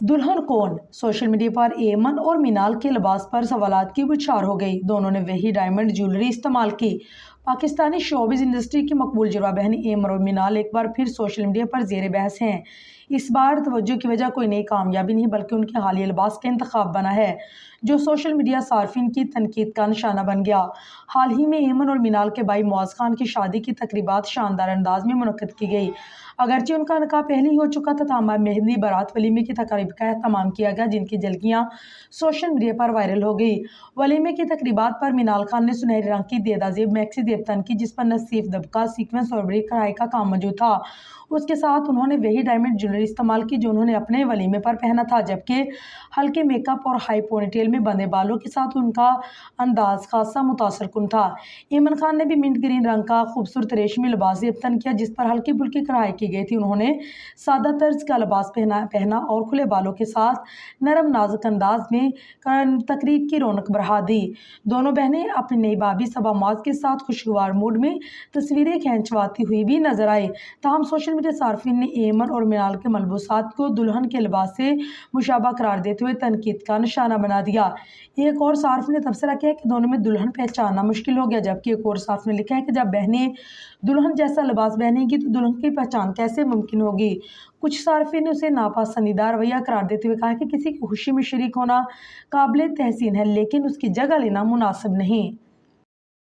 दुल्हन कौन? Social media पर एमन और मिनाल के लिबास पर सवालात की बौछार हो गई। दोनों ने वही डायमंड ज्वेलरी इस्तेमाल की। पाकिस्तानी शोबिज़ इंडस्ट्री की मकबूल जुड़वा बहनी एमन और मिनाल एक बार फिर सोशल मीडिया पर ज़ेर बहस हैं। इस बार तवज्जो की वजह कोई नई कामयाबी नहीं बल्कि उनके हालिया लिबास का इंतखाब बना है, जो सोशल मीडिया सार्फिन की तनकीद का निशाना बन गया। हाल ही में एमन और मिनाल के भाई मुआज़ खान की शादी की तकरीबात शानदार अंदाज में मुनक्कद की गई। अगरचे उनका निकाह पहले ही हो चुका था, ताहम मेहंदी बारात वलीमे की तकरीब का एहतमाम किया गया, जिनकी झलकियां सोशल मीडिया पर वायरल हो गई। वलीमे की तकरीबात पर मिनाल खान ने सुनहरे रंग की देदाजेब मैक्सी देवतन की, जिस पर नसीफ दबका सीक्वेंस और बड़ी कढ़ाई का काम मौजूद था। उसके साथ उन्होंने वही डायमंड ज्वेलरी इस्तेमाल की जो उन्होंने अपने वलीमे पर पहना था, जबकि हल्के मेकअप और हाई पोनीटेल में बंधे बालों के साथ उनका अंदाज खासा मुतासरकुन था। इमरान खान ने भी मिंट ग्रीन रंग का खूबसूरत रेशमी लिबास येबतन किया, जिस पर हल्की फुल्की कढ़ाई की गई थी। उन्होंने सादा तर्ज का लिबास पहना और खुले बालों के साथ नरम नाजुक अंदाज में तकरीब की रौनक बढ़ा दी। दोनों बहनें अपनी नई भाभी सबा मुआज़ के साथ खुशगवार मूड में तस्वीरें खींचवाती हुई भी नजर आई। ताहम सोशल मीडिया सार्फिन ने एमन और मिनाल के मलबूसात को दुल्हन के लिबास से मुशाबा करार देते हुए तनकीद का निशाना बना दिया। एक और सार्फ ने तबसरा किया कि दोनों में दुल्हन पहचानना मुश्किल हो गया, जबकि एक और सार्फ ने लिखा है कि जब बहनें दुल्हन जैसा लिबास पहनेंगी तो दुल्हन की पहचान कैसे मुमकिन होगी। कुछ सार्फिन ने उसे नापसंदीदा रवैया करार देते हुए कहा कि किसी की खुशी में शरीक होना काबिल तहसीन है, लेकिन उसकी जगह लेना मुनासिब नहीं।